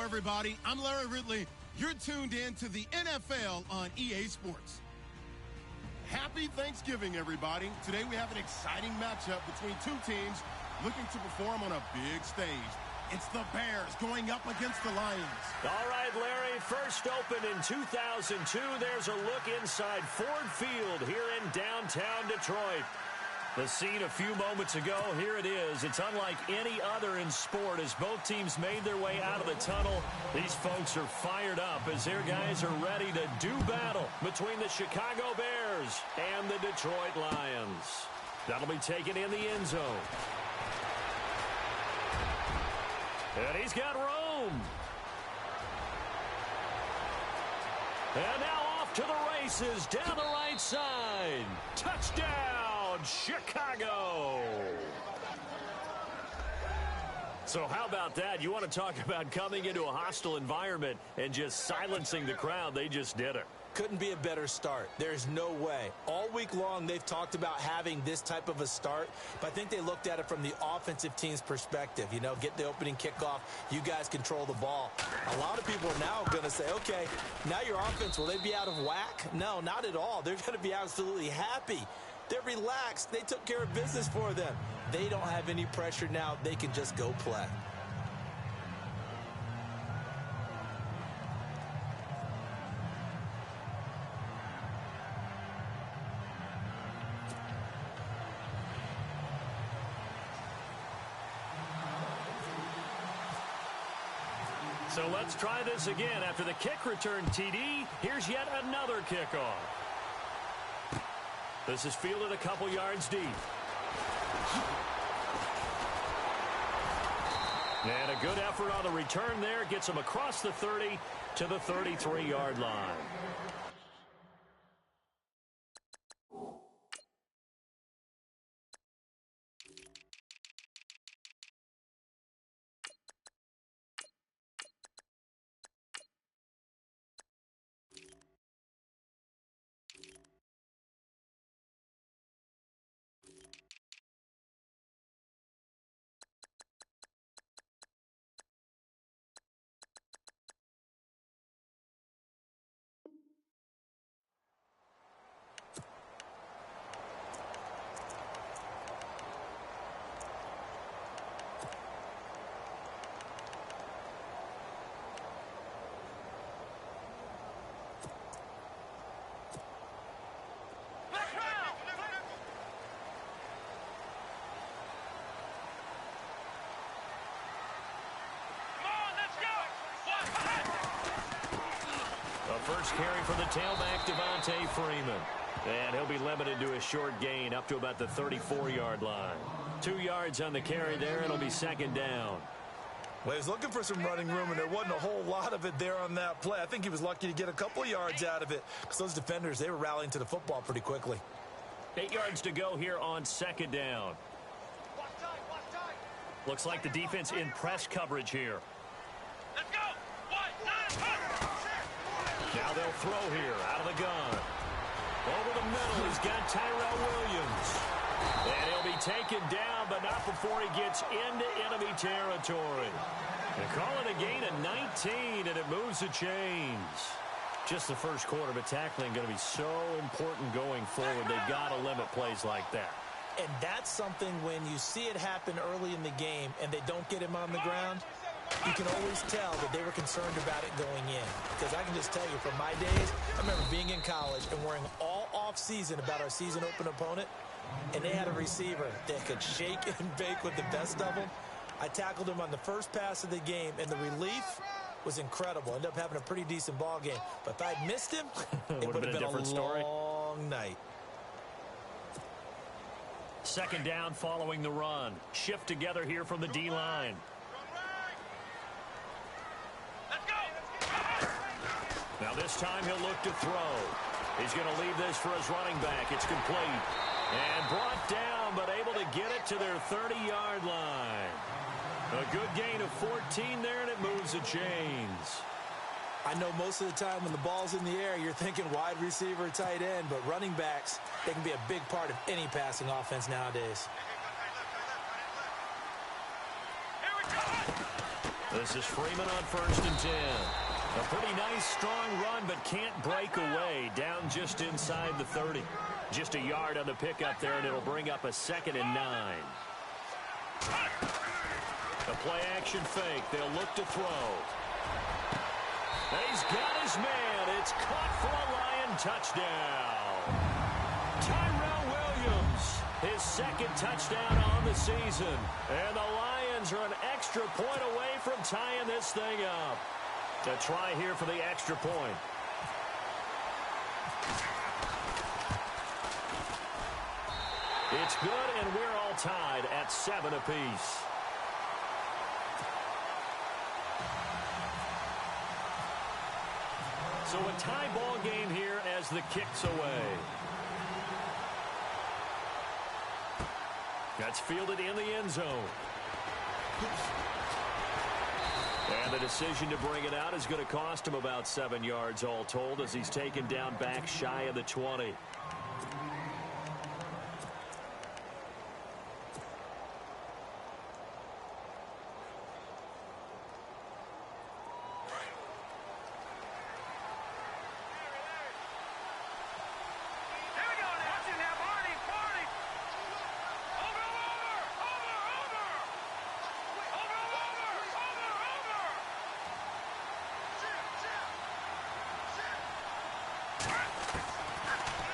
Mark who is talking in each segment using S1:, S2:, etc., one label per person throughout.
S1: everybody. I'm Larry Ridley. You're tuned in to the NFL on EA Sports. Happy Thanksgiving, everybody. Today we have an exciting matchup between two teams looking to perform on a big stage. It's the Bears going up against the Lions.
S2: All right, Larry, first opened in 2002. There's a look inside Ford Field here in downtown Detroit. The scene a few moments ago, here it is. It's unlike any other in sport as both teams made their way out of the tunnel. These folks are fired up as their guys are ready to do battle between the Chicago Bears and the Detroit Lions. That'll be taken in the end zone. And he's got room. And now off to the races down the right side. Touchdown, Chicago. So how about that? You want to talk about coming into a hostile environment and just silencing the crowd. They just did it.
S3: Couldn't be a better start. There's no way. All week long, they've talked about having this type of a start, but I think they looked at it from the offensive team's perspective. You know, get the opening kickoff. You guys control the ball. A lot of people are now going to say, okay, now your offense, will they be out of whack? No, not at all. They're going to be absolutely happy. They're relaxed. They took care of business for them. They don't have any pressure now. They can just go play.
S2: So let's try this again. After the kick return TD, here's yet another kickoff. This is fielded a couple yards deep. And a good effort on the return there. Gets him across the 30 to the 33-yard line. First carry for the tailback, Devontae Freeman. And he'll be limited to a short gain up to about the 34-yard line. 2 yards on the carry there. It'll be second down.
S3: Well, he was looking for some running room, and there wasn't a whole lot of it there on that play. I think he was lucky to get a couple of yards out of it because those defenders, they were rallying to the football pretty quickly.
S2: 8 yards to go here on second down. Looks like the defense in press coverage here.
S4: Let's go!
S2: Now they'll throw here out of the gun. Over the middle, he's got Tyrell Williams. And he'll be taken down, but not before he gets into enemy territory. They call it a gain of 19, and it moves the chains. Just the first quarter, but tackling going to be so important going forward. They've got to limit plays like that.
S3: And that's something when you see it happen early in the game and they don't get him on the ground, you can always tell that they were concerned about it going in. Because I can just tell you from my days, I remember being in college and worrying all off-season about our season open opponent, and they had a receiver that could shake and bake with the best of them. I tackled him on the first pass of the game, and the relief was incredible. Ended up having a pretty decent ball game. But if I'd missed him, it would have been a long night.
S2: Second down following the run. Shift together here from the D-line. Now this time he'll look to throw. He's going to leave this for his running back. It's complete. And brought down, but able to get it to their 30-yard line. A good gain of 14 there, and it moves the chains.
S3: I know most of the time when the ball's in the air, you're thinking wide receiver, tight end, but running backs, they can be a big part of any passing offense nowadays.
S2: This is Freeman on 1st and 10. A pretty nice, strong run, but can't break away. Down just inside the 30. Just a yard on the pickup there, and it'll bring up a 2nd and 9. The play-action fake. They'll look to throw. And he's got his man. It's caught for a Lion touchdown. Tyrell Williams, his 2nd touchdown on the season. And the Lions are an extra point away from tying this thing up. A try here for the extra point. It's good, and we're all tied at 7 apiece. So a tie ball game here as the kick's away. That's fielded in the end zone. And the decision to bring it out is going to cost him about 7 yards all told as he's taken down back shy of the 20.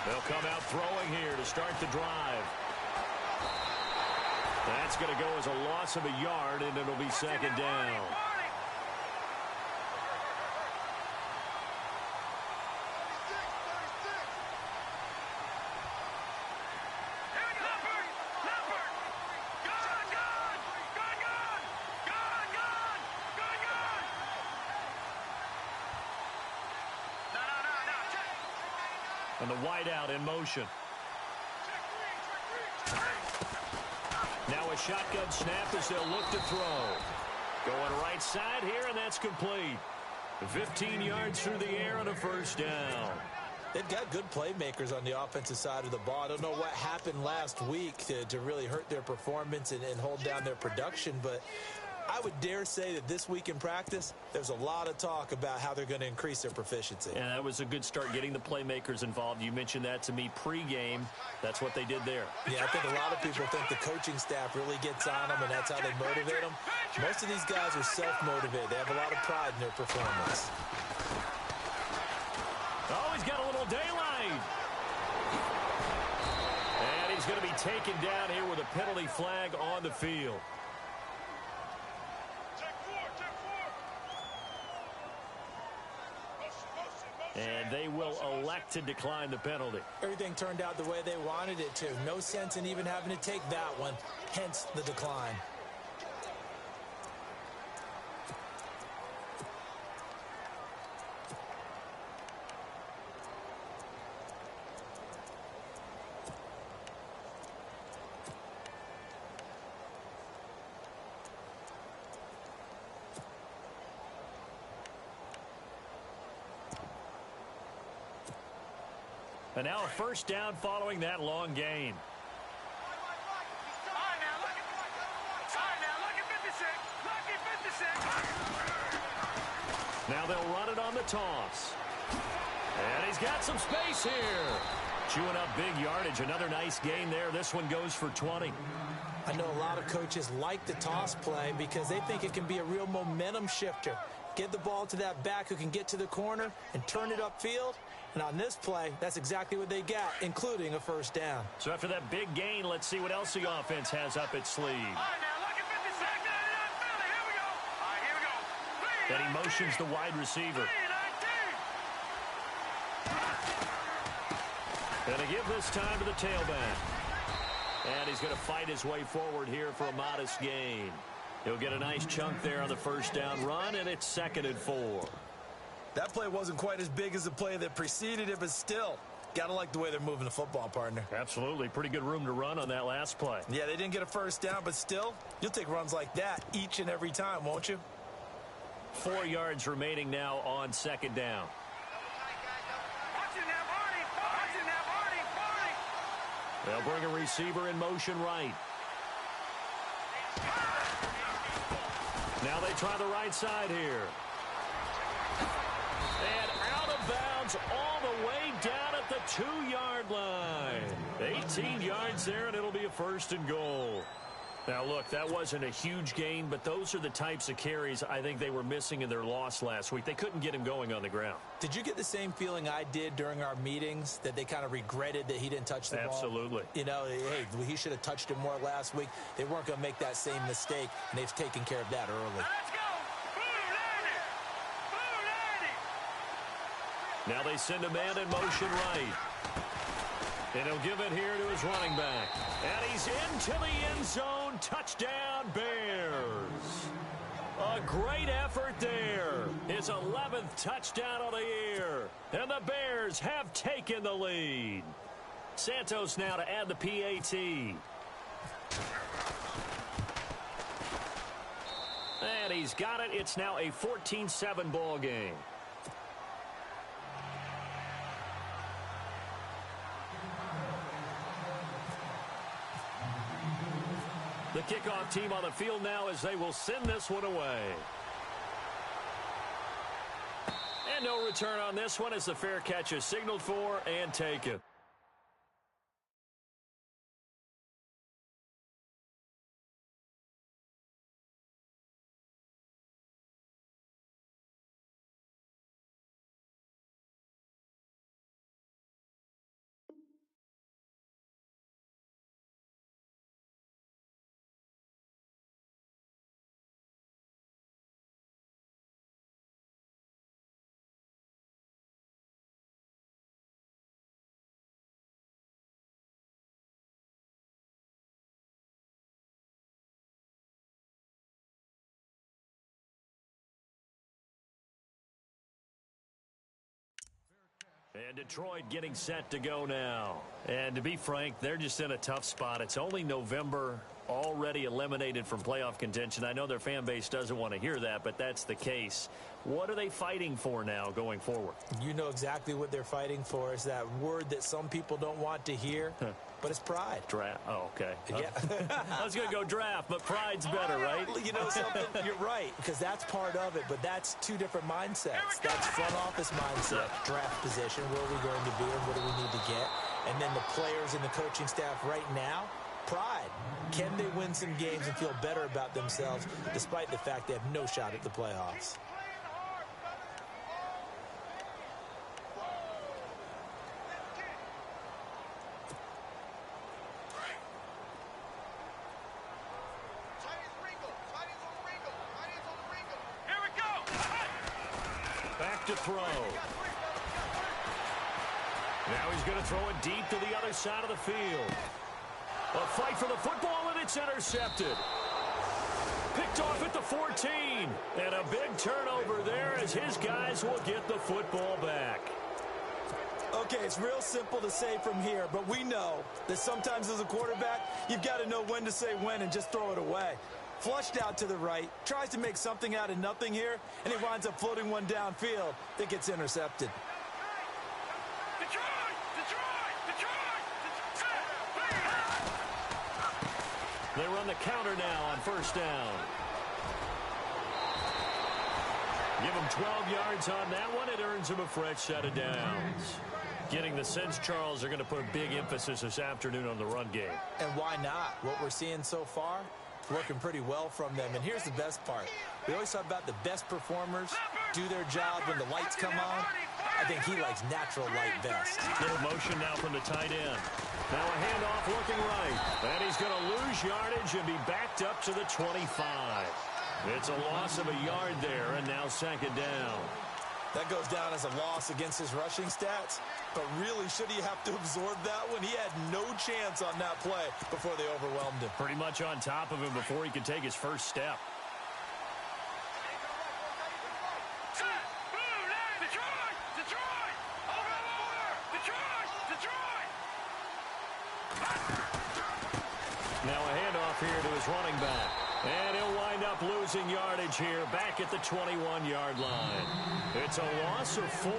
S2: They'll come out throwing here to start the drive. That's going to go as a loss of a yard, and it'll be 2nd down. And the wideout in motion. Now a shotgun snap as they'll look to throw. Going right side here, and that's complete. 15 yards through the air and a 1st down.
S3: They've got good playmakers on the offensive side of the ball. I don't know what happened last week to really hurt their performance and hold down their production, but I would dare say that this week in practice, there's a lot of talk about how they're going to increase their proficiency.
S2: And that was a good start getting the playmakers involved. You mentioned that to me pregame. That's what they did there.
S3: Yeah, I think a lot of people think the coaching staff really gets on them, and that's how they motivate them. Most of these guys are self-motivated. They have a lot of pride in their performance.
S2: Oh, he's got a little daylight. And he's going to be taken down here with a penalty flag on the field. And they will elect to decline the penalty.
S3: Everything turned out the way they wanted it to. No sense in even having to take that one, hence the decline.
S2: And now a 1st down following that long gain. Now they'll run it on the toss. And he's got some space here. Chewing up big yardage. Another nice gain there. This one goes for 20.
S3: I know a lot of coaches like the toss play because they think it can be a real momentum shifter. Get the ball to that back who can get to the corner and turn it upfield. And on this play, that's exactly what they got, including a 1st down.
S2: So after that big gain, let's see what else the offense has up its sleeve. And he motions the wide receiver. And to give this time to the tailback. And he's going to fight his way forward here for a modest gain. He'll get a nice chunk there on the 1st down run, and it's 2nd and 4.
S3: That play wasn't quite as big as the play that preceded it, but still, got to like the way they're moving the football, partner.
S2: Absolutely. Pretty good room to run on that last play.
S3: Yeah, they didn't get a 1st down, but still, you'll take runs like that each and every time, won't you?
S2: 4 yards remaining now on 2nd down. They'll bring a receiver in motion right. Now they try the right side here. And out of bounds all the way down at the 2-yard line. 18 yards there, and it'll be a 1st and goal. Now, look, that wasn't a huge gain, but those are the types of carries I think they were missing in their loss last week. They couldn't get him going on the ground.
S3: Did you get the same feeling I did during our meetings, that they kind of regretted that he didn't touch the ball?
S2: Absolutely.
S3: You know, hey, he should have touched it more last week. They weren't going to make that same mistake, and they've taken care of that early.
S4: Let's go!
S2: Now they send a man in motion right. And he'll give it here to his running back. And he's into the end zone. Touchdown, Bears. A great effort there. His 11th touchdown of the year. And the Bears have taken the lead. Santos now to add the PAT. And he's got it. It's now a 14-7 ball game. The kickoff team on the field now as they will send this one away. And no return on this one as the fair catch is signaled for and taken. And Detroit getting set to go now. And to be frank, they're just in a tough spot. It's only November, already eliminated from playoff contention. I know their fan base doesn't want to hear that, but that's the case. What are they fighting for now going forward?
S3: You know exactly what they're fighting for. Is that word that some people don't want to hear, but it's pride.
S2: Draft. Oh, okay.
S3: Yeah.
S2: I was going to go draft, but pride's better, right?
S3: You know something? You're right, because that's part of it, but that's two different mindsets. That's front office mindset, draft position, where are we going to be and what do we need to get? And then the players and the coaching staff right now, pride. Can they win some games and feel better about themselves despite the fact they have no shot at the playoffs?
S2: Back to throw. Now he's going to throw it deep to the other side of the field. A fight for the football, and it's intercepted. Picked off at the 14. And a big turnover there as his guys will get the football back.
S3: Okay, it's real simple to say from here, but we know that sometimes as a quarterback, you've got to know when to say when and just throw it away. Flushed out to the right, tries to make something out of nothing here, and he winds up floating one downfield that gets intercepted.
S2: They run the counter now on first down. Give him 12 yards on that one. It earns him a fresh set of downs. Getting the sense, Charles, they're going to put a big emphasis this afternoon on the run game.
S3: And why not? What we're seeing so far, working pretty well from them. And here's the best part. We always talk about the best performers do their job when the lights come on. I think he likes natural light best.
S2: Little motion now from the tight end. Now a handoff looking right. And he's going to lose yardage and be backed up to the 25. It's a loss of a yard there, and now second down.
S3: That goes down as a loss against his rushing stats. But really, should he have to absorb that one? He had no chance on that play before they overwhelmed him.
S2: Pretty much on top of him before he could take his first step. Now a handoff here to his running back. And he'll wind up losing yardage here back at the 21-yard line. It's a loss of 4.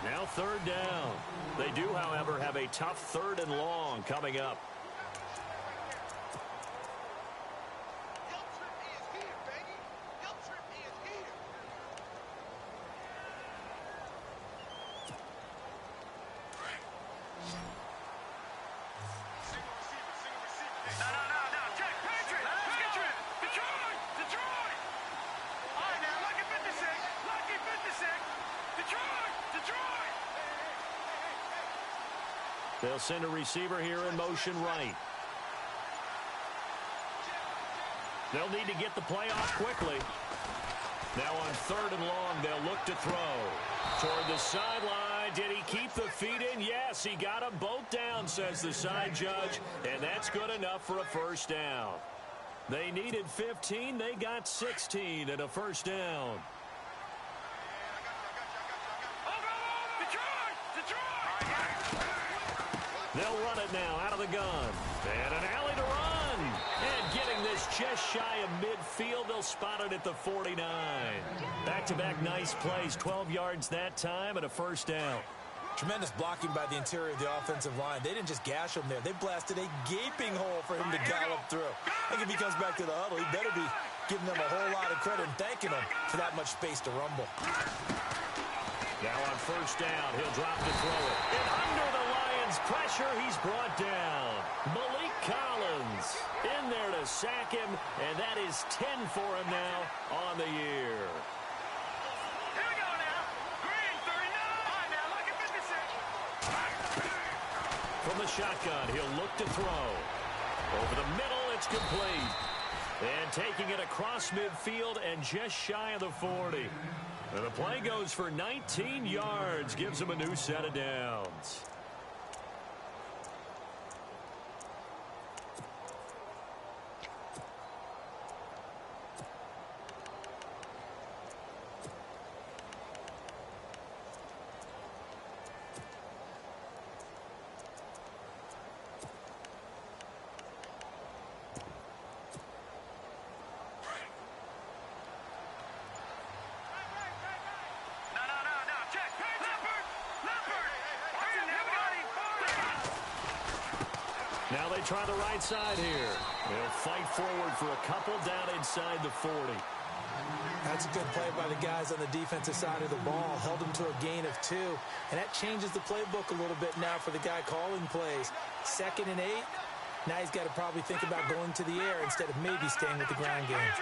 S2: Now third down. They do, however, have a tough third and long coming up. They'll send a receiver here in motion right. They'll need to get the play off quickly. Now on 3rd and long, they'll look to throw. Toward the sideline. Did he keep the feet in? Yes, he got them both down, says the side judge. And that's good enough for a first down. They needed 15. They got 16 and a first down. They'll run it now out of the gun. And an alley to run. And getting this just shy of midfield. They'll spot it at the 49. Back-to-back nice plays. 12 yards that time and a first down.
S3: Tremendous blocking by the interior of the offensive line. They didn't just gash him there. They blasted a gaping hole for him to gallop through. I think if he comes back to the huddle, he better be giving them a whole lot of credit and thanking them for that much space to rumble.
S2: Now on first down, he'll drop to throw it. And under the Lions' pressure, he's brought down. Malik Collins in there to sack him, and that is 10 for him now on the year.
S4: Here we go now. Green, 39. All right, now look at 56.
S2: From the shotgun, he'll look to throw. Over the middle, it's complete. And taking it across midfield and just shy of the 40. And the play goes for 19 yards, gives him a new set of downs. Now they try the right side here. They'll fight forward for a couple down inside the 40.
S3: That's a good play by the guys on the defensive side of the ball. Held them to a gain of 2. And that changes the playbook a little bit now for the guy calling plays. 2nd and 8. Now he's got to probably think about going to the air instead of maybe staying with the ground game.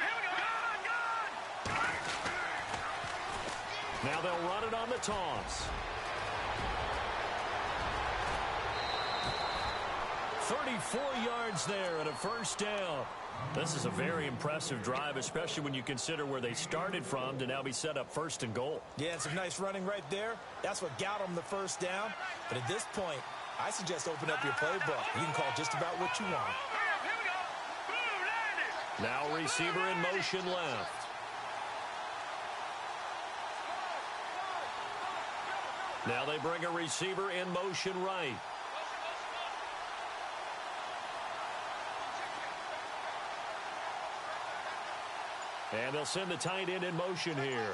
S2: Now they'll run it on the toss. 34 yards there and a first down. This is a very impressive drive, especially when you consider where they started from to now be set up 1st and goal.
S3: Yeah, some nice running right there. That's what got them the first down. But at this point, I suggest open up your playbook. You can call just about what you want.
S2: Now receiver in motion left. Now they bring a receiver in motion right. And they'll send the tight end in motion here.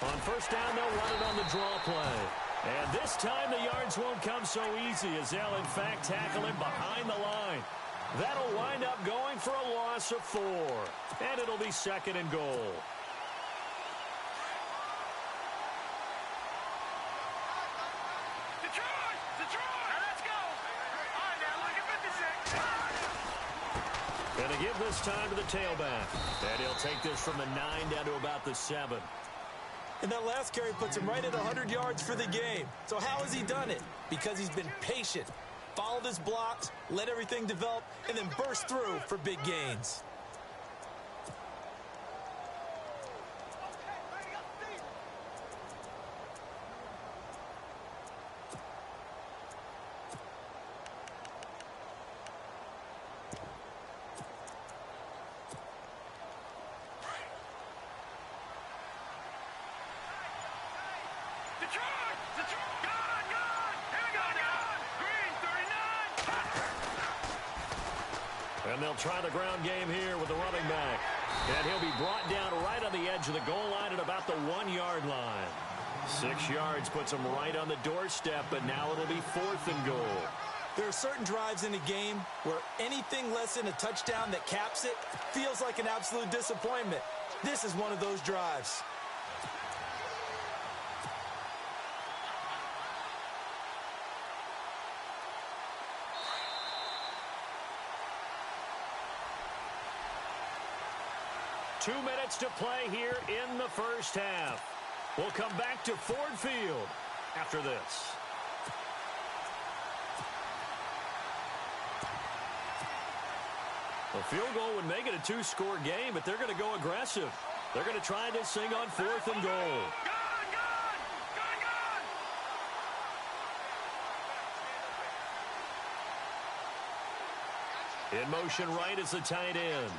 S2: On first down, they'll run it on the draw play. And this time the yards won't come so easy as they'll, in fact, tackle him behind the line. That'll wind up going for a loss of 4. And it'll be 2nd and goal. Going to give this time to the tailback. And he'll take this from the 9 down to about the 7.
S3: And that last carry puts him right at 100 yards for the game. So how has he done it? Because he's been patient, followed his blocks, let everything develop, and then burst through for big gains.
S2: And they'll try the ground game here with the running back. And he'll be brought down right on the edge of the goal line at about the 1-yard line. 6 yards puts him right on the doorstep, but now it'll be 4th and goal.
S3: There are certain drives in a game where anything less than a touchdown that caps it feels like an absolute disappointment. This is one of those drives.
S2: 2 minutes to play here in the first half. We'll come back to Ford Field after this. A field goal would make it a 2-score game, but they're going to go aggressive. They're going to try this thing on 4th and goal. In motion right is the tight end.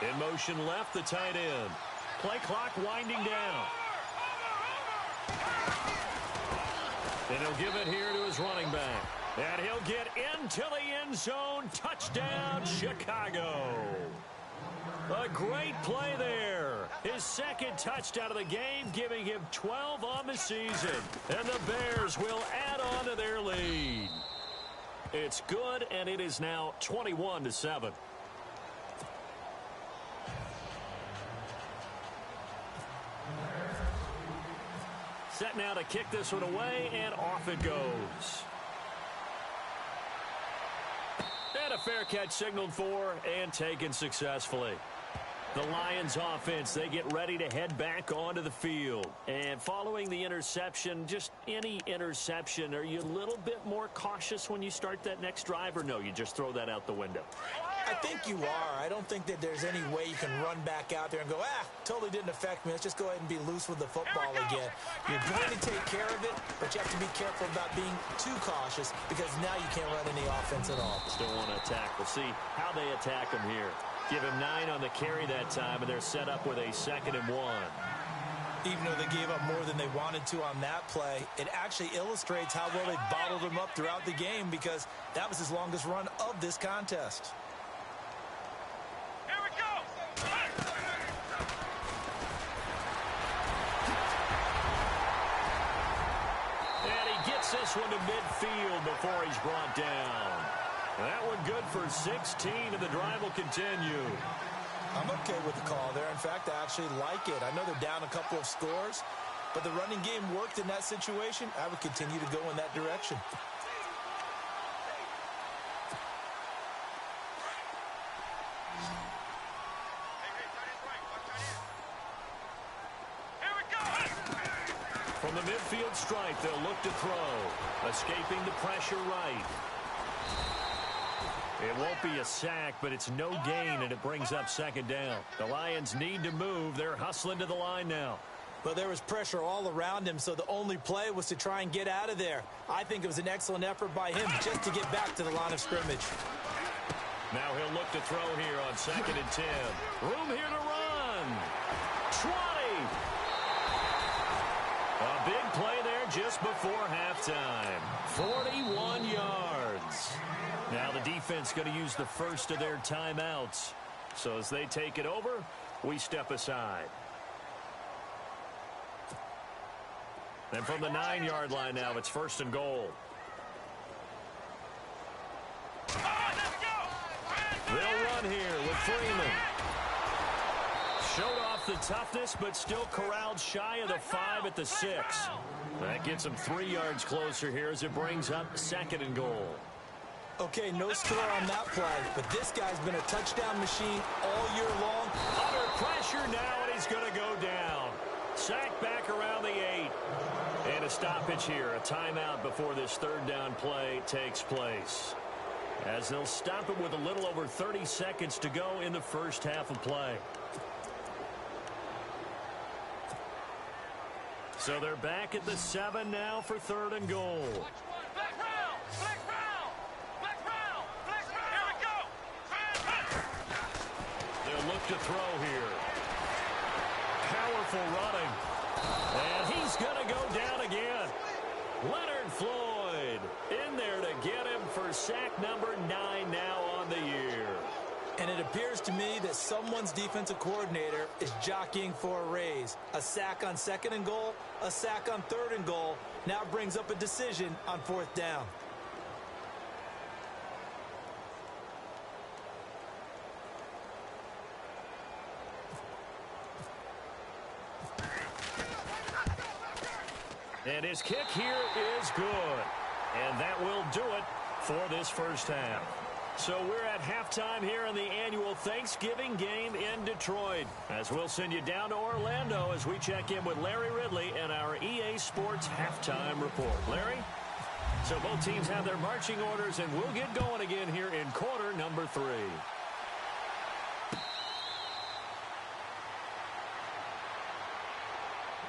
S2: In motion left, the tight end. Play clock winding down. And he'll give it here to his running back. And he'll get into the end zone. Touchdown, Chicago. A great play there. His second touchdown of the game, giving him 12 on the season. And the Bears will add on to their lead. It's good, and it is now 21-7. Set now to kick this one away, and off it goes. And a fair catch signaled for and taken successfully. The Lions offense, they get ready to head back onto the field. And following the interception, just any interception, are you a little bit more cautious when you start that next drive, or no, you just throw that out the window?
S3: I think you are. I don't think that there's any way you can run back out there and go, totally didn't affect me. Let's just go ahead and be loose with the football again. You're going to take care of it, but you have to be careful about being too cautious because now you can't run any offense at all.
S2: Still want to attack. We'll see how they attack him here. Give him 9 on the carry that time, and they're set up with a 2nd and 1.
S3: Even though they gave up more than they wanted to on that play, it actually illustrates how well they bottled him up throughout the game because that was his longest run of this contest.
S4: Here we go!
S2: And he gets this one to midfield before he's brought down. That one good for 16, and the drive will continue.
S3: I'm okay with the call there. In fact, I actually like it. I know they're down a couple of scores, but the running game worked in that situation. I would continue to go in that direction.
S4: Here we go!
S2: From the midfield stripe, they'll look to throw. Escaping the pressure right. It won't be a sack, but it's no gain, and it brings up 2nd down. The Lions need to move. They're hustling to the line now.
S3: But there was pressure all around him, so the only play was to try and get out of there. I think it was an excellent effort by him just to get back to the line of scrimmage.
S2: Now he'll look to throw here on 2nd and 10. Room here to run. 20. A big play there just before halftime. 41 yards. Now the defense going to use the first of their timeouts. So as they take it over, we step aside. And from the 9-yard line now, it's 1st and goal. They'll run here with Freeman. Showed off the toughness, but still corralled shy of the 5 at the 6. That gets them 3 yards closer here as it brings up 2nd and goal.
S3: Okay, no score on that play, but this guy's been a touchdown machine all year long.
S2: Under pressure now, and he's going to go down. Sacked back around the 8. And a stoppage here, a timeout before this 3rd down play takes place. As they'll stop it with a little over 30 seconds to go in the first half of play. So they're back at the 7 now for 3rd and goal. Look to throw here. Powerful running. And he's going to go down again. Leonard Floyd in there to get him for sack number 9 now on the year.
S3: And it appears to me that someone's defensive coordinator is jockeying for a raise. A sack on 2nd and goal, a sack on 3rd and goal. Now brings up a decision on 4th down.
S2: And his kick here is good. And that will do it for this first half. So we're at halftime here in the annual Thanksgiving game in Detroit. As we'll send you down to Orlando as we check in with Larry Ridley and our EA Sports halftime report. Larry? So both teams have their marching orders, and we'll get going again here in quarter number 3.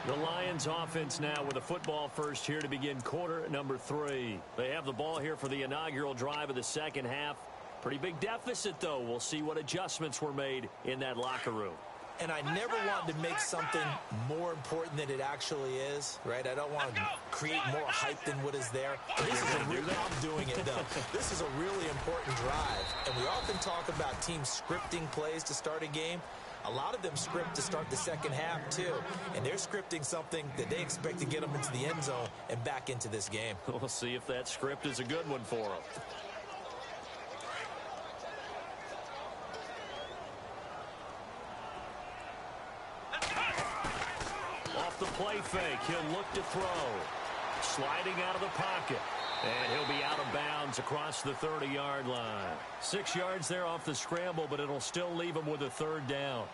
S2: The Lions offense now with a football first here to begin quarter number 3. They have the ball here for the inaugural drive of the second half. Pretty big deficit, though. We'll see what adjustments were made in that locker room.
S3: And I never wanted to make something more important than it actually is, right? I don't want to create more hype than what is there. This is a really, I'm doing it, though. This is a really important drive. And we often talk about teams scripting plays to start a game. A lot of them script to start the second half, too. And they're scripting something that they expect to get them into the end zone and back into this game.
S2: We'll see if that script is a good one for them. Off the play fake, he'll look to throw. Sliding out of the pocket. And he'll be out of bounds across the 30-yard line. 6 yards there off the scramble, but it'll still leave him with a third down.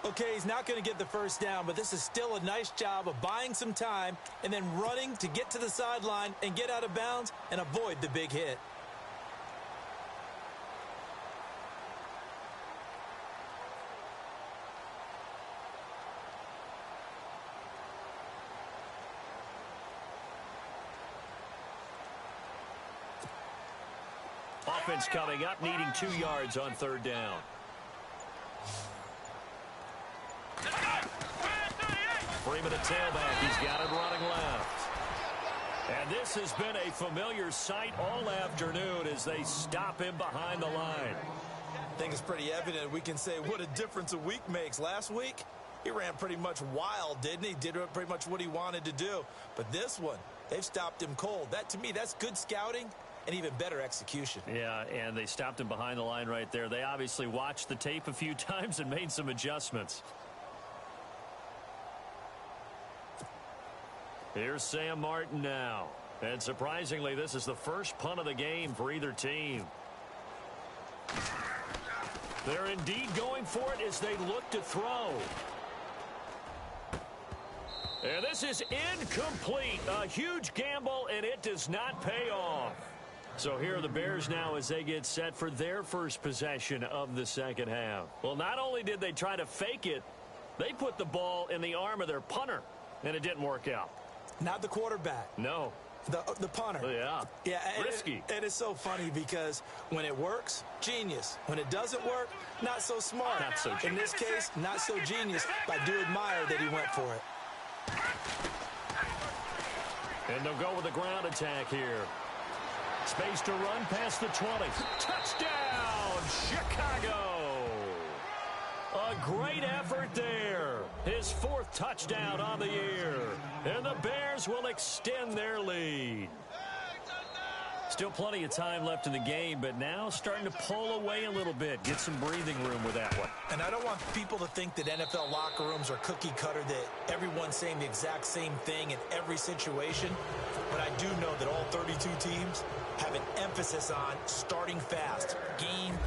S3: Okay, he's not going to get the first down, but this is still a nice job of buying some time and then running to get to the sideline and get out of bounds and avoid the big hit.
S2: Offense coming up, needing 2 yards on third down. Freeman at tailback. He's got it running left. And this has been a familiar sight all afternoon as they stop him behind the line.
S3: I think it's pretty evident. We can say what a difference a week makes. Last week, he ran pretty much wild, didn't he? Did pretty much what he wanted to do. But this one, they've stopped him cold. That, to me, that's good scouting and even better execution.
S2: Yeah, and they stopped him behind the line right there. They obviously watched the tape a few times and made some adjustments. Here's Sam Martin now. And surprisingly, this is the first punt of the game for either team. They're indeed going for it as they look to throw. And this is incomplete. A huge gamble, and it does not pay off. So here are the Bears now as they get set for their first possession of the second half. Well, not only did they try to fake it, they put the ball in the arm of their punter, and it didn't work out.
S3: Not the quarterback.
S2: No.
S3: The punter.
S2: Yeah.
S3: Yeah.
S2: Risky.
S3: And it's so funny because when it works, genius. When it doesn't work, not so smart.
S2: Not so genius.
S3: In this case, not so genius, but I do admire that he went for it.
S2: And they'll go with a ground attack here. Space to run past the 20. Touchdown, Chicago! A great effort there. His 4th touchdown on the year. And the Bears will extend their lead. Still plenty of time left in the game, but now starting to pull away a little bit. Get some breathing room with that one.
S3: And I don't want people to think that NFL locker rooms are cookie cutter, that everyone's saying the exact same thing in every situation. But I do know that all 32 teams have an emphasis on starting fast. Game,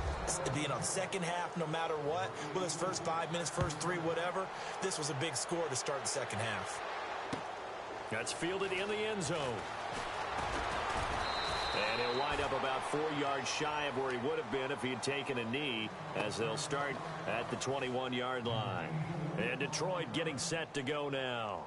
S3: being on second half no matter what. Whether it's first 5 minutes, first 3, whatever. This was a big score to start the second half.
S2: That's fielded in the end zone. And he'll wind up about 4 yards shy of where he would have been if he had taken a knee, as they'll start at the 21-yard line. And Detroit getting set to go now.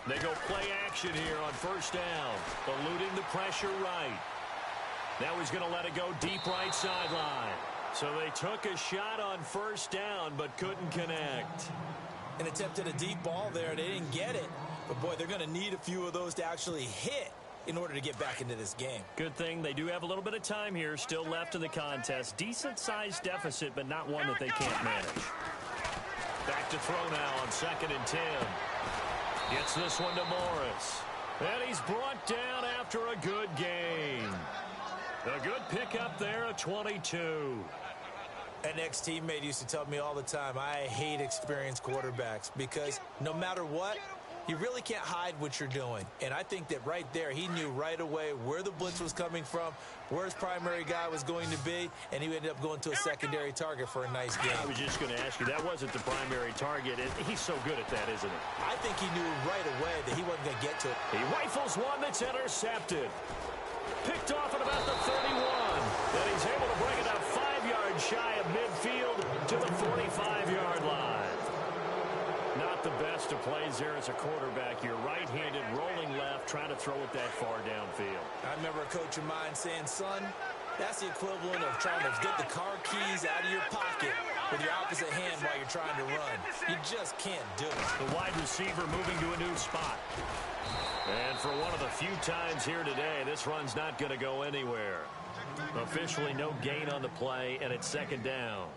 S2: They go play action here on first down, eluding the pressure right. Now he's going to let it go deep right sideline. So they took a shot on first down, but couldn't connect.
S3: And attempted a deep ball there. They didn't get it. But, boy, they're going to need a few of those to actually hit in order to get back into this game.
S2: Good thing they do have a little bit of time here still left in the contest. Decent-sized deficit, but not one that they can't manage. Back to throw now on 2nd and 10. Gets this one to Morris. And he's brought down after a good game. A good pickup there, a 22.
S3: An ex-teammate used to tell me all the time, I hate experienced quarterbacks because no matter what, you really can't hide what you're doing. And I think that right there, he knew right away where the blitz was coming from, where his primary guy was going to be, and he ended up going to a secondary target for a nice game.
S2: I was just going to ask you, that wasn't the primary target. He's so good at that, isn't he?
S3: I think he knew right away that he wasn't going to get to it.
S2: He rifles one that's intercepted. Picked off at about the 31. And he's able to bring it up 5 yards shy of midfield to the 45-yard line. Not the best of plays there as a quarterback. You're right-handed, rolling left, trying to throw it that far downfield.
S3: I remember a coach of mine saying, son, that's the equivalent of trying to get the car keys out of your pocket with your opposite hand while you're trying to run. You just can't do it.
S2: The wide receiver moving to a new spot. And for one of the few times here today, this run's not going to go anywhere. Officially no gain on the play, and it's second down.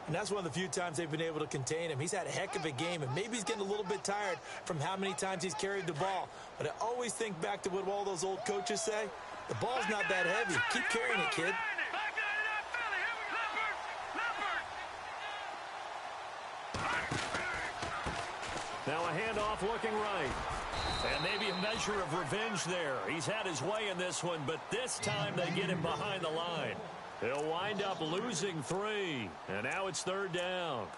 S3: And that's one of the few times they've been able to contain him. He's had a heck of a game, and maybe he's getting a little bit tired from how many times he's carried the ball. But I always think back to what all those old coaches say. The ball's not that heavy. Keep carrying it, kid.
S2: Now a handoff looking right. And maybe a measure of revenge there. He's had his way in this one, but this time they get him behind the line. He'll wind up losing 3. And now it's third down.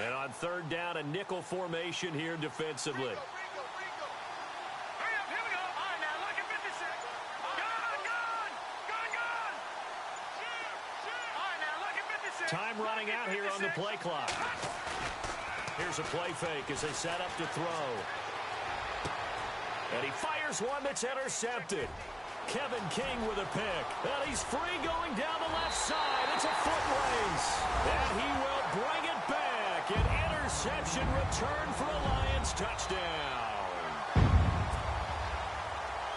S2: And on third down, a nickel formation here defensively. Time running out here on the play clock. Here's a play fake as they set up to throw. And he fires one that's intercepted. Kevin King with a pick. And he's free going down the left side. It's a foot race. And he will bring it back. An interception return for a Lions touchdown.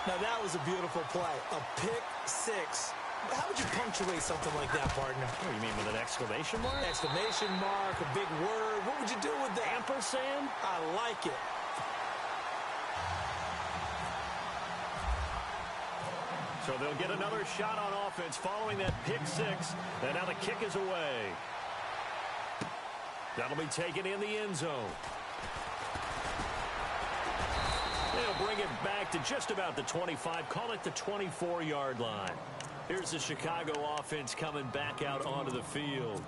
S3: Now that was a beautiful play. A pick six. How would you punctuate something like that, partner?
S2: What do you mean, with an exclamation mark?
S3: Exclamation mark, a big word. What would you do with that?
S2: Ampersand?
S3: I like it.
S2: So they'll get another shot on offense following that pick six. And now the kick is away. That'll be taken in the end zone. They'll bring it back to just about the 25. Call it the 24-yard line. Here's the Chicago offense coming back out onto the field.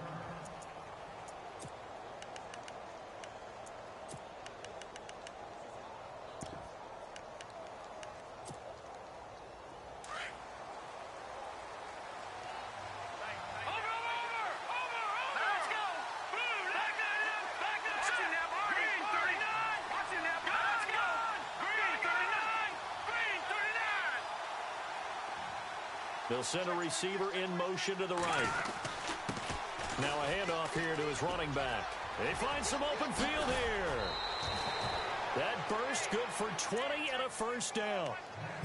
S2: They'll send a receiver in motion to the right. Now a handoff here to his running back. They find some open field here. That burst good for 20 and a first down.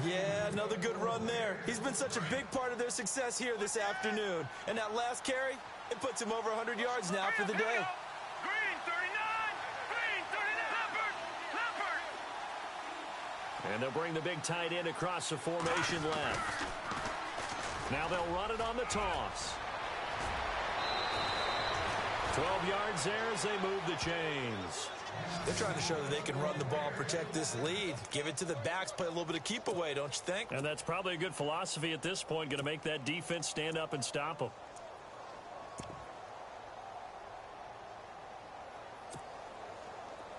S3: Yeah, another good run there. He's been such a big part of their success here this afternoon. And that last carry, it puts him over 100 yards now for the day.
S4: Green 39, Green 39.
S2: And they'll bring the big tight end across the formation left. Now they'll run it on the toss. 12 yards there as they move the chains.
S3: They're trying to show that they can run the ball, protect this lead. Give it to the backs, play a little bit of keep away, don't you think?
S2: And that's probably a good philosophy at this point, going to make that defense stand up and stop them.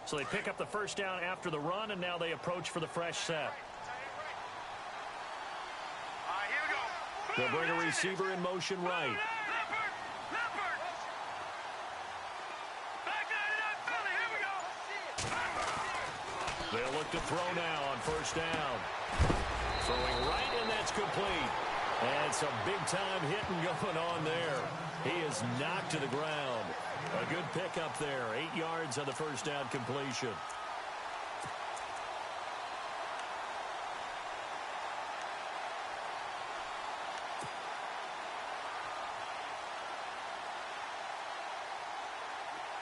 S2: So they pick up the first down after the run, and now they approach for the fresh set. They'll bring a receiver in motion right. They'll look to throw now on first down. Throwing right, and that's complete. And some big-time hitting going on there. He is knocked to the ground. A good pickup there. 8 yards on the first down completion.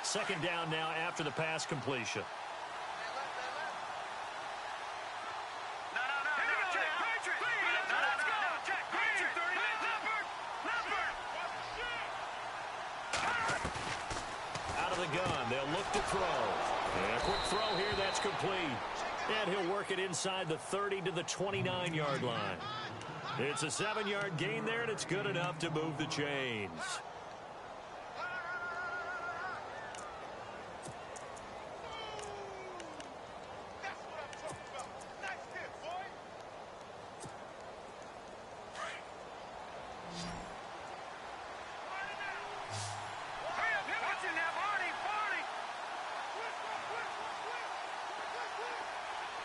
S2: Second down now after the pass completion. Out of the gun, they'll look to throw. And a quick throw here, that's complete. And he'll work it inside the 30 to the 29-yard line. It's a 7-yard gain there, and it's good enough to move the chains.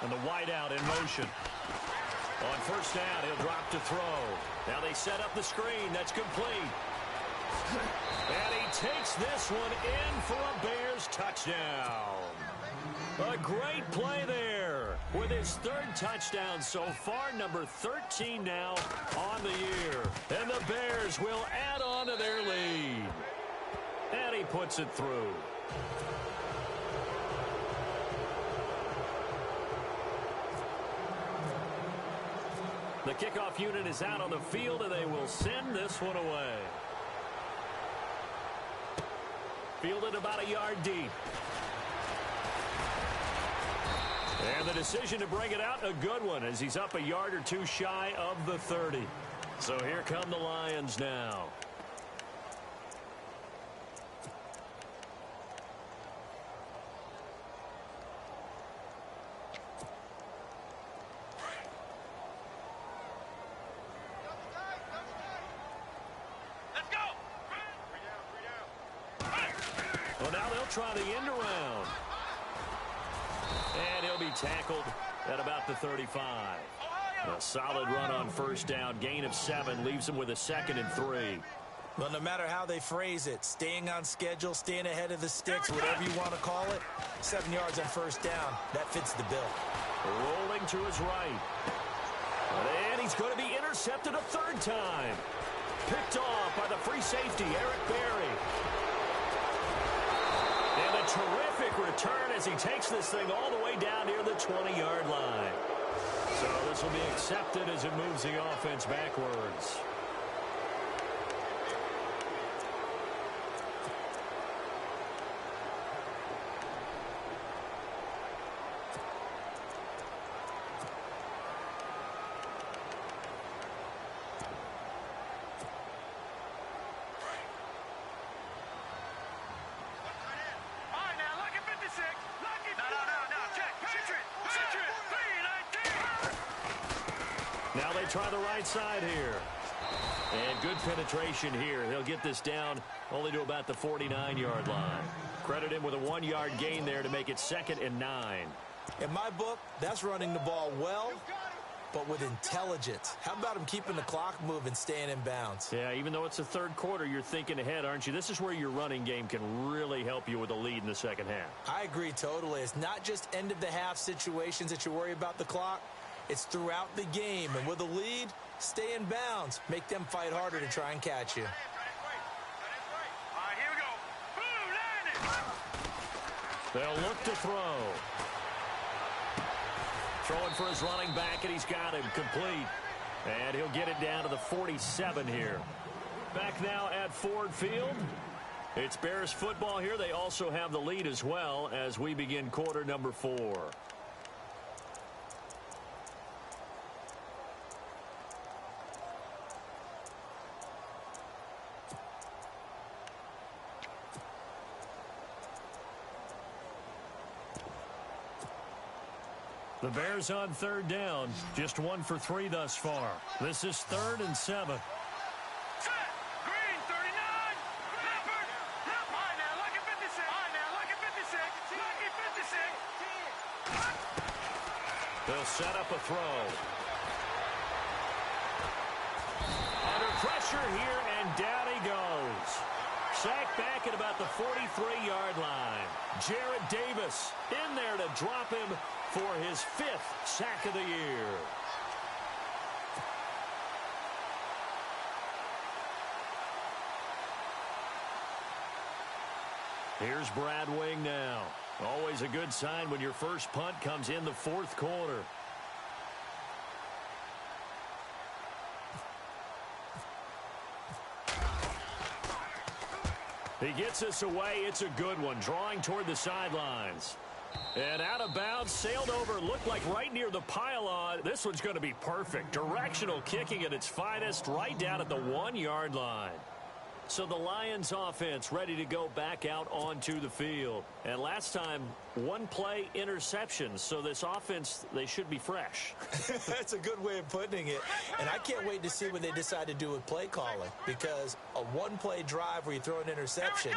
S2: And the wideout in motion. On first down, he'll drop to throw. Now they set up the screen. That's complete. And he takes this one in for a Bears touchdown. A great play there with his third touchdown so far, number 13 now on the year. And the Bears will add on to their lead. And he puts it through. The kickoff unit is out on the field, and they will send this one away. Fielded about a yard deep. And the decision to bring it out, a good one, as he's up a yard or two shy of the 30. So here come the Lions now. Try the end around. And he'll be tackled at about the 35. A solid run on first down. Gain of 7 leaves him with a 2nd and 3.
S3: Well, no matter how they phrase it, staying on schedule, staying ahead of the sticks, whatever you want to call it, 7 yards on first down, that fits the bill.
S2: Rolling to his right. And he's going to be intercepted a 3rd time. Picked off by the free safety, Eric Berry. And a terrific return as he takes this thing all the way down near the 20-yard line. So this will be accepted as it moves the offense backwards. Now they try the right side here. And good penetration here. He'll get this down only to about the 49-yard line. Credit him with a 1-yard gain there to make it 2nd and 9.
S3: In my book, that's running the ball well, but with intelligence. How about him keeping the clock moving, staying in bounds?
S2: Yeah, even though it's the 3rd quarter, you're thinking ahead, aren't you? This is where your running game can really help you with a lead in the 2nd half.
S3: I agree totally. It's not just end-of-the-half situations that you worry about the clock. It's throughout the game. And with a lead, stay in bounds. Make them fight harder to try and catch you.
S4: All right, here we go.
S2: They'll look to throw. Throwing for his running back, and he's got him complete. And he'll get it down to the 47 here. Back now at Ford Field. It's Bears football here. They also have the lead as well as we begin quarter number 4. The Bears on 3rd down. Just 1 for 3 thus far. This is 3rd and 7.
S4: Set. Green, 39. Leopard. All right, now, lucky 56. All right, now, lucky 56. Lucky 56.
S2: They'll set up a throw. Under pressure here, and down he goes. Sacked back at about the 43-yard line. Jarrett Davis in there to drop him for his 5th sack of the year. Here's Brad Wing now. Always a good sign when your first punt comes in the fourth quarter. He gets us away. It's a good one. Drawing toward the sidelines. And out of bounds, sailed over, looked like right near the pylon. This one's going to be perfect. Directional kicking at its finest, right down at the 1-yard line. So the Lions offense ready to go back out onto the field. And last time, one play interception. So this offense, they should be fresh.
S3: That's a good way of putting it. And I can't wait to see what they decide to do with play calling. Because a one-play drive where you throw an interception,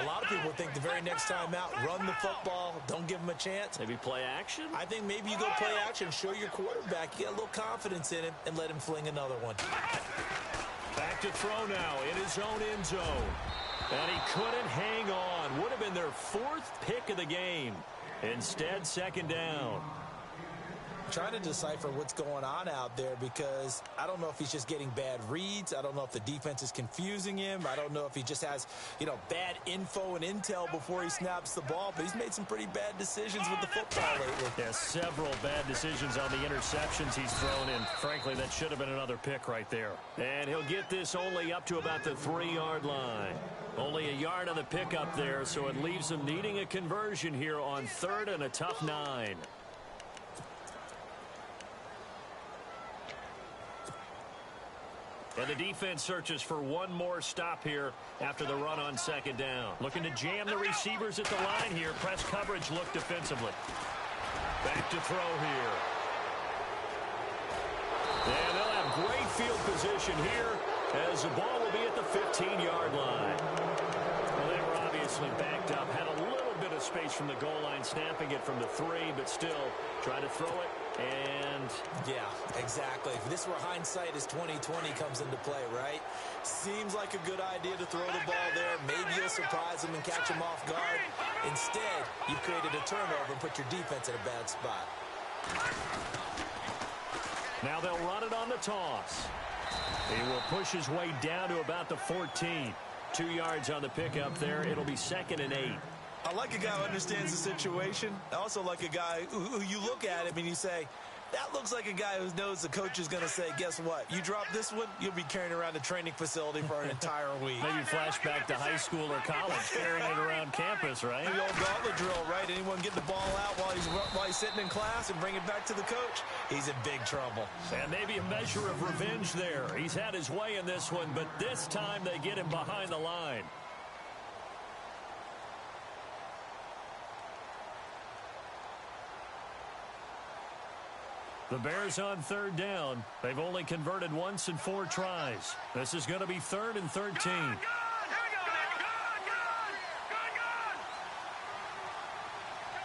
S3: a lot of people think the very next time out, run the football, don't give them a chance.
S2: Maybe play action?
S3: I think maybe you go play action, show your quarterback, you get a little confidence in him, and let him fling another one.
S2: Back to throw now in his own end zone. And he couldn't hang on. Would have been their fourth pick of the game. Instead, second down.
S3: Trying to decipher what's going on out there because I don't know if he's just getting bad reads. I don't know if the defense is confusing him. I don't know if he just has, bad info and intel before he snaps the ball. But he's made some pretty bad decisions with the football lately.
S2: Yeah, several bad decisions on the interceptions he's thrown in. Frankly, that should have been another pick right there. And he'll get this only up to about the 3-yard line. Only a yard on the pickup there, so it leaves him needing a conversion here on 3rd and a tough 9. And the defense searches for one more stop here after the run on second down. Looking to jam the receivers at the line here. Press coverage look defensively. Back to throw here. And they'll have great field position here as the ball will be at the 15-yard line. Well, they were obviously backed up. Had a little bit of space from the goal line, snapping it from the 3, but still try to throw it. And
S3: yeah, exactly. This is where hindsight is 20/20 comes into play, right? Seems like a good idea to throw the ball there. Maybe you'll surprise them and catch them off guard. Instead, you've created a turnover and put your defense in a bad spot.
S2: Now they'll run it on the toss. He will push his way down to about the 14. 2 yards on the pickup there. It'll be 2nd and 8.
S3: I like a guy who understands the situation. I also like a guy who you look at him and you say, that looks like a guy who knows the coach is going to say, guess what? You drop this one, you'll be carrying around the training facility for an entire week.
S2: Maybe flashback to high school or college, carrying it around campus, right?
S3: The old gauntlet drill, right? Anyone get the ball out while he's sitting in class and bring it back to the coach? He's in big trouble.
S2: And maybe a measure of revenge there. He's had his way in this one, but this time they get him behind the line. The Bears on 3rd down. They've only converted once in 4 tries. This is going to be 3rd and 13.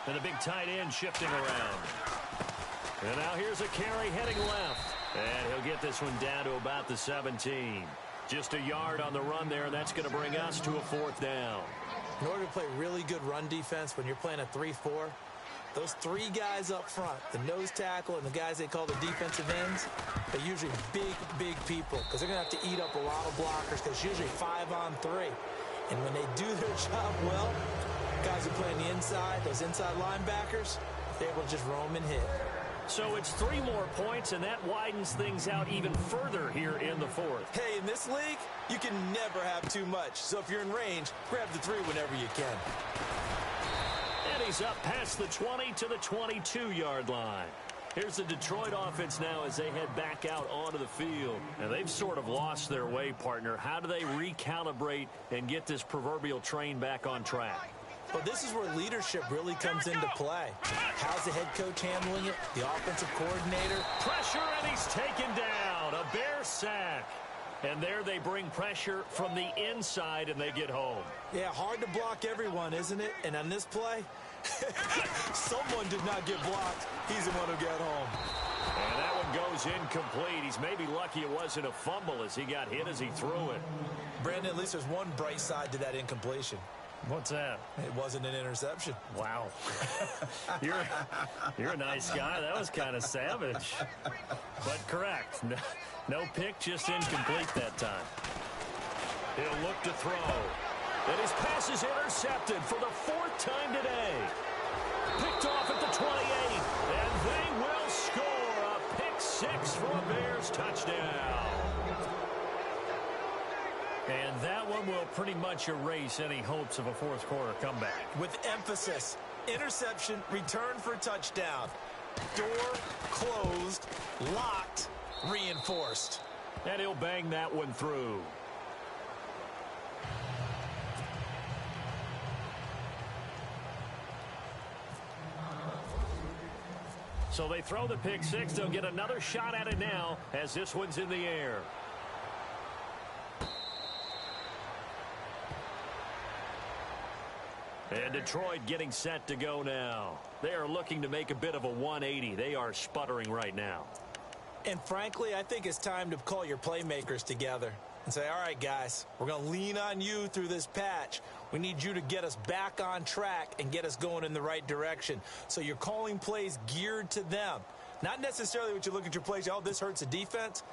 S2: And the big tight end shifting around. And now here's a carry heading left. And he'll get this one down to about the 17. Just a yard on the run there, and that's going to bring us to a 4th down.
S3: In order to play really good run defense when you're playing a 3-4, those 3 guys up front, the nose tackle and the guys they call the defensive ends, they're usually big people because they're going to have to eat up a lot of blockers because it's usually 5-on-3. And when they do their job well, guys who play on the inside, those inside linebackers, they're able to just roam and hit.
S2: So it's 3 more points, and that widens things out even further here in the 4th.
S3: Hey, in this league, you can never have too much. So if you're in range, grab the 3 whenever you can.
S2: And he's up past the 20 to the 22-yard line. Here's the Detroit offense now as they head back out onto the field. And they've sort of lost their way, partner. How do they recalibrate and get this proverbial train back on track?
S3: Well, this is where leadership really comes into play. How's the head coach handling it? The offensive coordinator?
S2: Pressure, and he's taken down. A Bear sack. And there they bring pressure from the inside, and they get home.
S3: Yeah, hard to block everyone, isn't it? And on this play, someone did not get blocked. He's the one who got home.
S2: And that one goes incomplete. He's maybe lucky it wasn't a fumble as he got hit as he threw it.
S3: Brandon, at least there's one bright side to that incompletion.
S2: What's that?
S3: It wasn't an interception.
S2: Wow. You're a nice guy. That was kind of savage. But correct. No pick, just incomplete that time. He'll look to throw. And his pass is intercepted for the 4th time today. Picked off at the 28. And they will score a pick 6 for a Bears touchdown. And that one will pretty much erase any hopes of a fourth quarter comeback.
S3: With emphasis, interception, return for touchdown. Door closed, locked, reinforced.
S2: And he'll bang that one through. So they throw the pick 6. They'll get another shot at it now as this one's in the air. And Detroit getting set to go now. They are looking to make a bit of a 180. They are sputtering right now.
S3: And frankly, I think it's time to call your playmakers together and say, all right, guys, we're going to lean on you through this patch. We need you to get us back on track and get us going in the right direction. So you're calling plays geared to them. Not necessarily what you look at your plays, oh, this hurts the defense.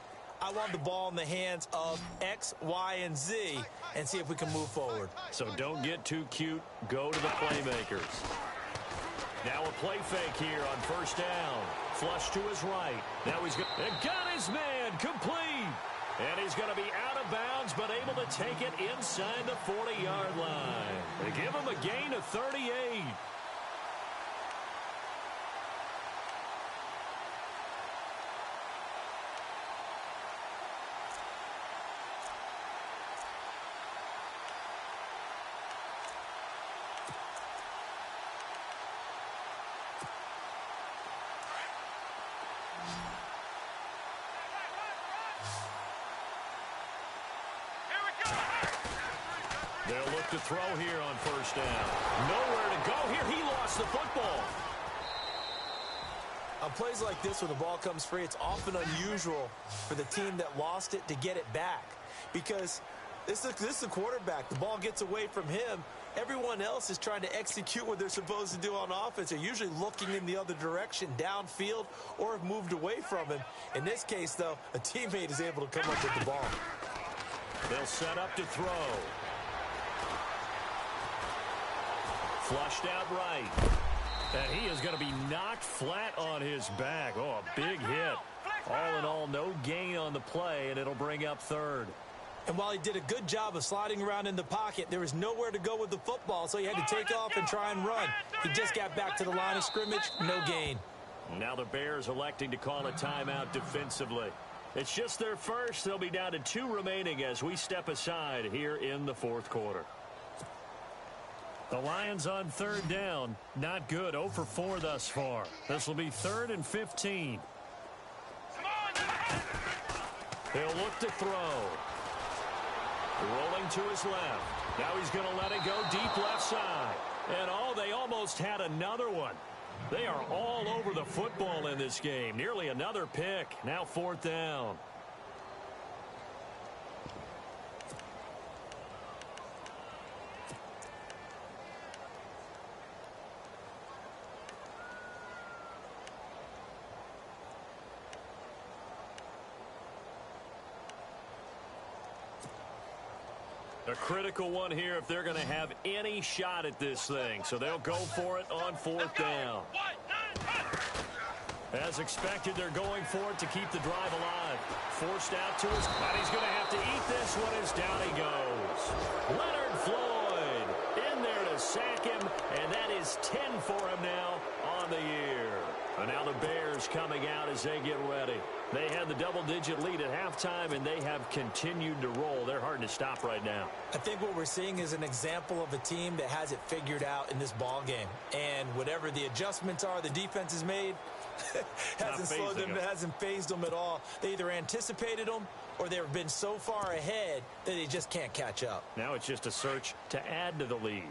S3: I want the ball in the hands of X, Y, and Z and see if we can move forward.
S2: So don't get too cute. Go to the playmakers. Now a play fake here on first down. Flush to his right. Now he's got his man complete. And he's going to be out of bounds, but able to take it inside the 40-yard line. They give him a gain of 38. They'll look to throw here on first down. Nowhere to go here. He lost the football.
S3: On plays like this, when the ball comes free, it's often unusual for the team that lost it to get it back. Because this is the quarterback. The ball gets away from him. Everyone else is trying to execute what they're supposed to do on offense. They're usually looking in the other direction, downfield, or have moved away from him. In this case, though, a teammate is able to come up with the ball.
S2: They'll set up to throw. Flushed out right. And he is going to be knocked flat on his back. Oh, a big hit. All in all, no gain on the play, and it'll bring up third.
S3: And while he did a good job of sliding around in the pocket, there was nowhere to go with the football, so he had to take off and try and run. He just got back to the line of scrimmage, no gain.
S2: Now the Bears electing to call a timeout defensively. It's just their first. They'll be down to 2 remaining as we step aside here in the fourth quarter. The Lions on third down. Not good. 0 for 4 thus far. This will be 3rd and 15. He'll look to throw. Rolling to his left. Now he's going to let it go deep left side. And oh, they almost had another one. They are all over the football in this game. Nearly another pick. Now 4th down. A critical one here if they're going to have any shot at this thing. So they'll go for it on 4th down. As expected, they're going for it to keep the drive alive. Forced out to his... And he's going to have to eat this one as down he goes. Leonard Floyd in there to sack him. And that is 10 for him now on the year. And now the Bears coming out as they get ready. They had the double-digit lead at halftime, and they have continued to roll. They're hard to stop right now.
S3: I think what we're seeing is an example of a team that has it figured out in this ball game. And whatever the adjustments are the defense has made, hasn't slowed them, hasn't phased them at all. They either anticipated them or they've been so far ahead that they just can't catch up.
S2: Now it's just a search to add to the lead.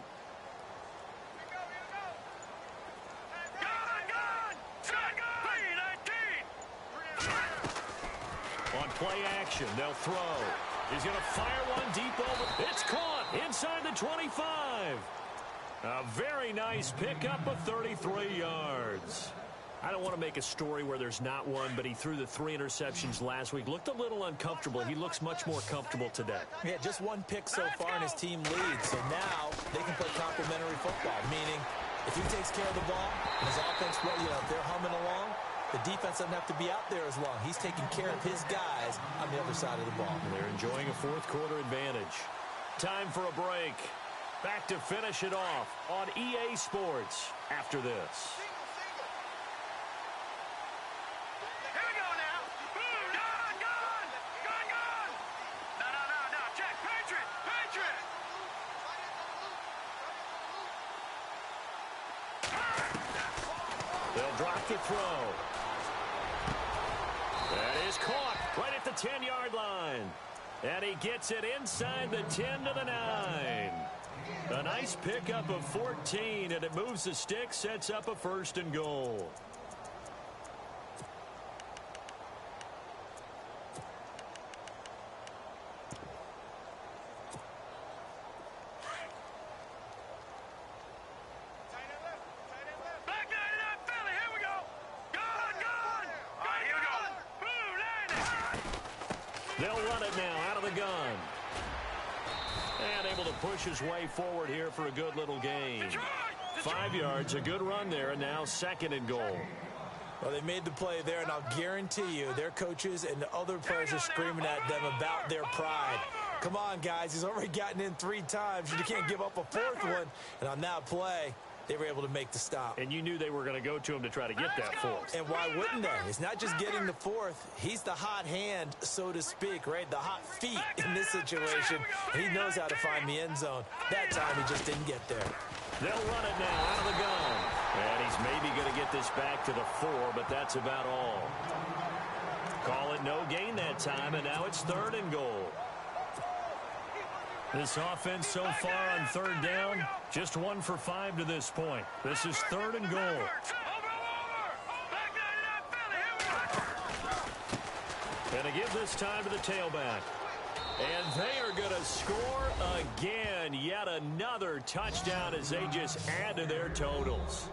S2: On play action, they'll throw. He's going to fire one deep over. It's caught inside the 25. A very nice pickup of 33 yards. I don't want to make a story where there's not one, but he threw the 3 interceptions last week. Looked a little uncomfortable. He looks much more comfortable today.
S3: Yeah, just 1 pick so far and his team leads. So now they can play complementary football, meaning if he takes care of the ball, his offense, if they're humming along, the defense doesn't have to be out there as long. He's taking care of his guys on the other side of the ball.
S2: And they're enjoying a fourth-quarter advantage. Time for a break. Back to finish it off on EA Sports after this. They'll drop the throw. That is caught right at the 10-yard line. And he gets it inside the 10 to the 9. A nice pickup of 14, and it moves the stick, sets up a 1st and goal. They'll run it now out of the gun. And able to push his way forward here for a good little gain. 5 yards, a good run there, and now 2nd and goal.
S3: Well, they made the play there, and I'll guarantee you their coaches and the other players are screaming at them about their pride. Come on, guys. He's already gotten in 3 times. You can't give up a 4th one. And on that play, they were able to make the stop.
S2: And you knew they were going to go to him to try to get that 4th.
S3: And why wouldn't they? It's not just getting the 4th. He's the hot hand, so to speak, right? The hot feet in this situation. And he knows how to find the end zone. That time, he just didn't get there.
S2: They'll run it now out of the gun. And he's maybe going to get this back to the 4, but that's about all. Call it no gain that time, and now it's 3rd and goal. This offense so far on 3rd down, just 1 for 5 to this point. This is 3rd and goal. And to give this time to the tailback. And they are going to score again. Yet another touchdown as they just add to their totals.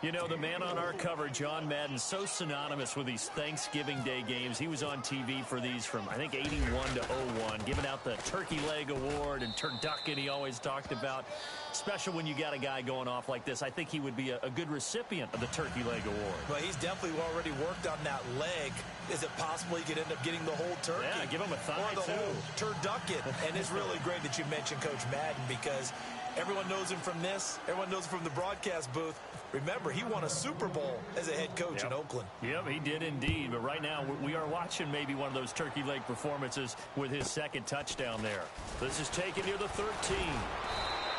S2: You know, the man on our cover, John Madden, so synonymous with these Thanksgiving Day games. He was on TV for these from, I think, 81 to 01, giving out the Turkey Leg Award and turducken he always talked about. Special when you got a guy going off like this. I think he would be a good recipient of the Turkey Leg Award.
S3: Well, he's definitely already worked on that leg. Is it possible he could end up getting the whole turkey?
S2: Yeah, give him a thigh,
S3: or the
S2: too.
S3: whole turducken. And it's really great that you mentioned Coach Madden because everyone knows him from this. Everyone knows him from the broadcast booth. Remember, he won a Super Bowl as a head coach in Oakland.
S2: Yep, he did indeed. But right now, we are watching maybe one of those turkey leg performances with his 2nd touchdown there. This is taken near the 13.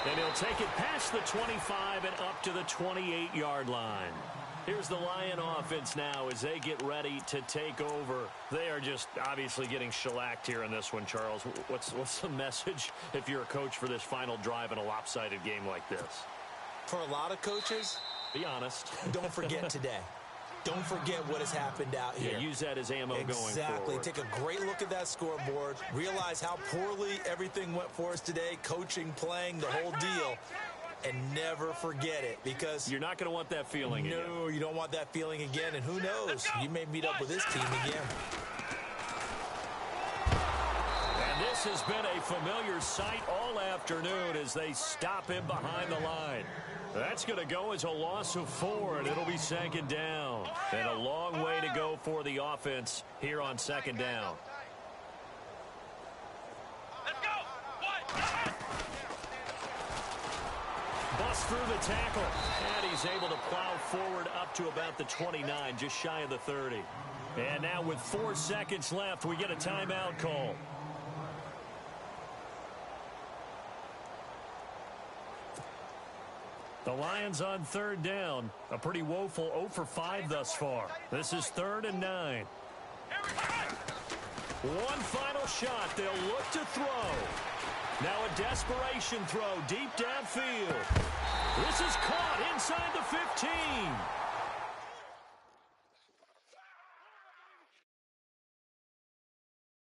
S2: And he'll take it past the 25 and up to the 28-yard line. Here's the Lion offense now as they get ready to take over. They are just obviously getting shellacked here in this one, Charles. What's the message if you're a coach for this final drive in a lopsided game like this?
S3: For a lot of coaches,
S2: be honest.
S3: Don't forget today. Don't forget what has happened out here.
S2: Yeah, use that as ammo going forward.
S3: Exactly. Take a great look at that scoreboard. Realize how poorly everything went for us today. Coaching, playing, the whole deal. And never forget it because
S2: you're not going to want that feeling again.
S3: No, you don't want that feeling again. And who knows? You may meet up with this team again.
S2: And this has been a familiar sight all afternoon as they stop him behind the line. That's going to go as a loss of 4, and it'll be 2nd down. And a long way to go for the offense here on 2nd down.
S4: Let's go.
S2: Bust through the tackle, and he's able to plow forward up to about the 29, just shy of the 30. And now with 4 seconds left, we get a timeout call. The Lions on 3rd down. A pretty woeful 0 for 5 thus far. This is 3rd and 9. One final shot. They'll look to throw. Now a desperation throw deep downfield. This is caught.